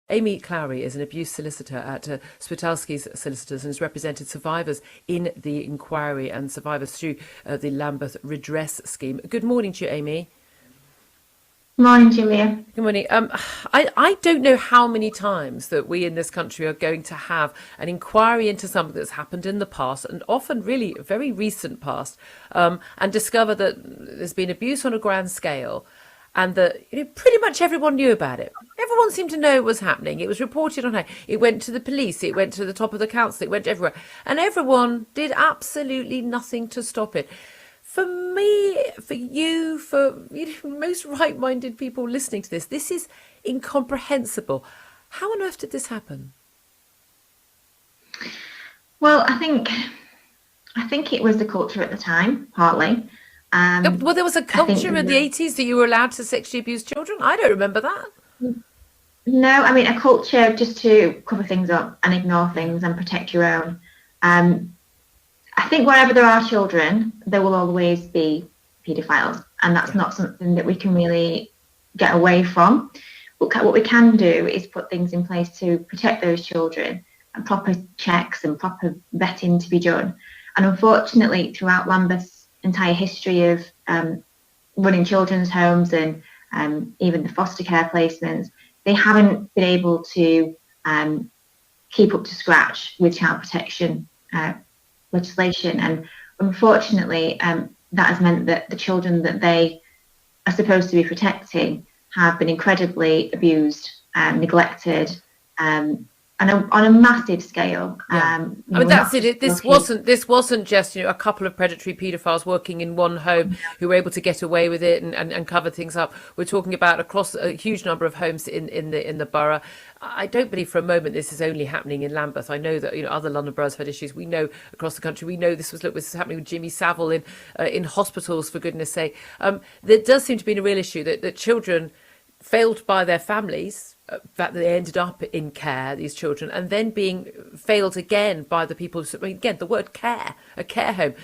Amy Clowrey is an abuse solicitor at Spitalski's Solicitors and has represented survivors in the inquiry and survivors through the Lambeth redress scheme. Good morning to you, Amy. Morning, Julia. Good morning. I don't know how many times that we in this country are going to have an inquiry into something that's happened in the past, and often really very recent past, and discover that there's been abuse on a grand scale, and that pretty much everyone knew about it. Everyone seemed to know it was happening. It was reported on. It went to the police. It went to the top of the council. It went everywhere, and everyone did absolutely nothing to stop it. For me, for you, for most right-minded people listening to this is incomprehensible. How on earth did this happen? Well, I think it was the culture at the time, partly. Well, there was a culture in the 80s that you were allowed to sexually abuse children. I don't remember that. No, I mean a culture just to cover things up and ignore things and protect your own. I think wherever there are children, there will always be paedophiles, and that's not something that we can really get away from. But what we can do is put things in place to protect those children, and proper checks and proper vetting to be done. And unfortunately, throughout Lambeth's entire history of running children's homes and even the foster care placements, they haven't been able to keep up to scratch with child protection legislation, and unfortunately that has meant that the children that they are supposed to be protecting have been incredibly abused and neglected, on a massive scale. I mean, that's it. This wasn't just a couple of predatory paedophiles working in one home who were able to get away with it and cover things up. We're talking about across a huge number of homes in the borough. I don't believe for a moment this is only happening in Lambeth. I know that other London boroughs have had issues. We know across the country. We know this is happening with Jimmy Savile in hospitals, for goodness sake. There does seem to be a real issue that children failed by their families, that they ended up in care, these children, and then being failed again by the people. Again, the word care, a care home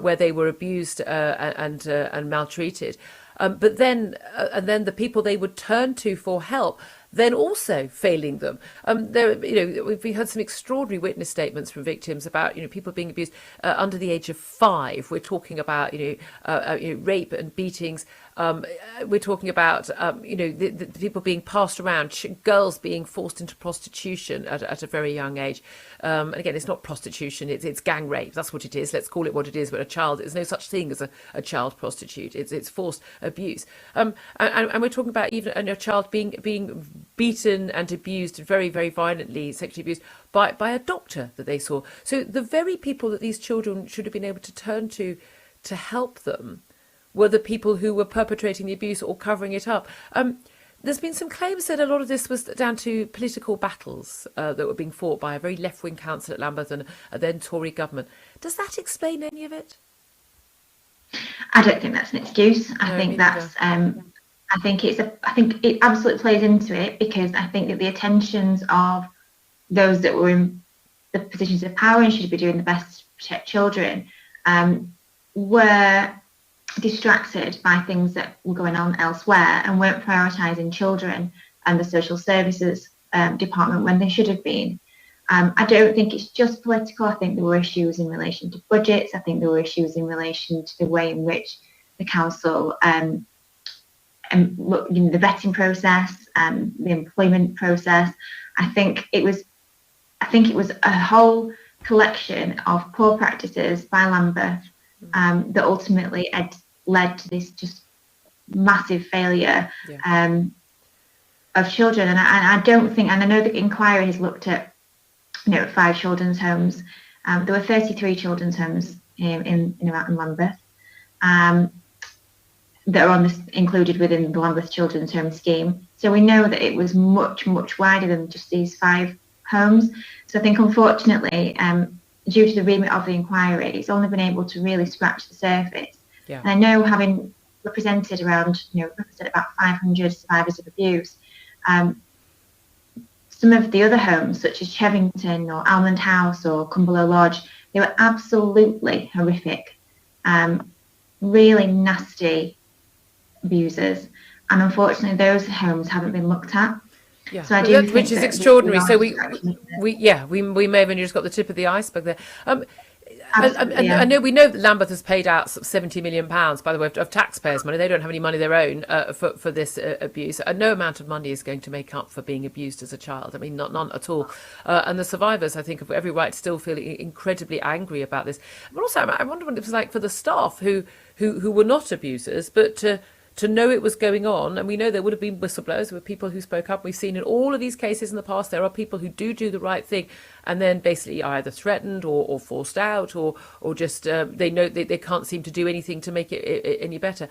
where they were abused and maltreated, but then the people they would turn to for help then also failing them. We've had some extraordinary witness statements from victims about people being abused under the age of 5. We're talking about rape and beatings. We're talking about the people being passed around, girls being forced into prostitution at a very young age. And again, it's not prostitution; it's gang rape. That's what it is. Let's call it what it is. But there's no such thing as a child prostitute. It's forced abuse. And we're talking about even a child being beaten and abused, very, very violently, sexually abused by a doctor that they saw. So the very people that these children should have been able to turn to help them were the people who were perpetrating the abuse or covering it up. There's been some claims that a lot of this was down to political battles that were being fought by a very left-wing council at Lambeth and a then Tory government. Does that explain any of it? I don't think that's an excuse. I think it absolutely plays into it, because I think that the attentions of those that were in the positions of power and should be doing the best to protect children were distracted by things that were going on elsewhere and weren't prioritising children and the social services department when they should have been. I don't think it's just political. I think there were issues in relation to budgets. I think there were issues in relation to the way in which the council the vetting process and the employment process. I think it was a whole collection of poor practices by Lambeth that ultimately led to this just massive failure of children. And I don't think, and I know the inquiry has looked at 5 children's homes. There were 33 children's homes in Lambeth that are included within the Lambeth Children's Home Scheme. So we know that it was much, much wider than just these 5 homes. So I think, unfortunately, due to the remit of the inquiry, it's only been able to really scratch the surface. Yeah. And I know, having represented about 500 survivors of abuse, some of the other homes, such as Chevington or Almond House or Cumberlow Lodge, they were absolutely horrific, really nasty abusers, and unfortunately those homes haven't been looked at. Yeah, So I do which think is that we extraordinary. are So scratching we may have only just got the tip of the iceberg there. absolutely, And yeah. we know that Lambeth has paid out sort of £70 million, by the way, of taxpayers' money. They don't have any money of their own for this abuse. No amount of money is going to make up for being abused as a child. I mean, none at all. And the survivors, I think, have every right to still feel incredibly angry about this. But also, I wonder what it was like for the staff who were not abusers, but to know it was going on. And we know there would have been whistleblowers, there were people who spoke up. We've seen in all of these cases in the past, there are people who do the right thing and then basically are either threatened or forced out or just they know they can't seem to do anything to make it any better.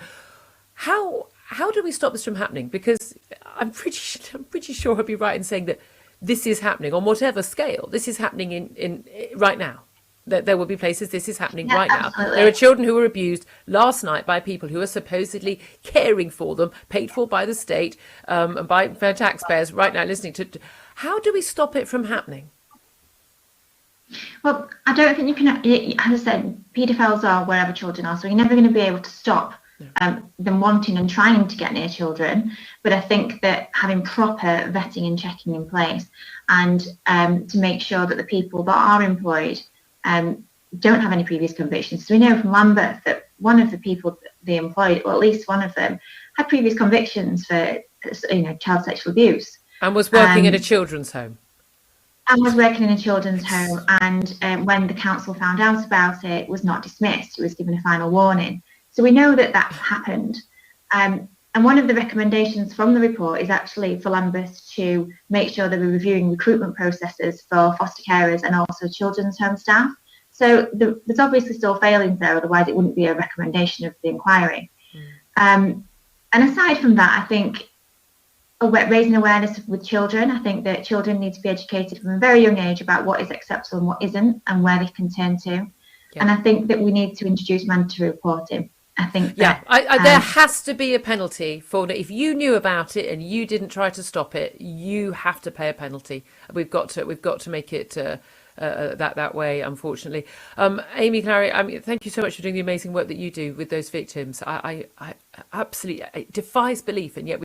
How do we stop this from happening? Because I'm pretty sure I'd be right in saying that this is happening on whatever scale. This is happening in right now. There will be places this is happening Yeah, right now. absolutely. There are children who were abused last night by people who are supposedly caring for them, paid for by the state and by taxpayers right now listening to. How do we stop it from happening? Well, I don't think you can, as I said, paedophiles are wherever children are, so you're never going to be able to stop them wanting and trying to get near children. But I think that having proper vetting and checking in place and to make sure that the people that are employed don't have any previous convictions. So we know from Lambeth that one of the people that they employed, or at least one of them, had previous convictions for child sexual abuse. And was working in a children's home. And was working in a children's home, and when the council found out about it, was not dismissed. It was given a final warning. So we know that that happened. And one of the recommendations from the report is actually for Lambeth to make sure that we're reviewing recruitment processes for foster carers and also children's home staff. So there's obviously still failings there, otherwise it wouldn't be a recommendation of the inquiry. And aside from that, I think raising awareness with children. I think that children need to be educated from a very young age about what is acceptable and what isn't, and where they can turn to. Yeah. And I think that we need to introduce mandatory reporting. I think that, there has to be a penalty for it. If you knew about it and you didn't try to stop it, you have to pay a penalty. We've got to make it that way, unfortunately. Amy, Clowrey, I mean, thank you so much for doing the amazing work that you do with those victims. I absolutely, it defies belief, and yet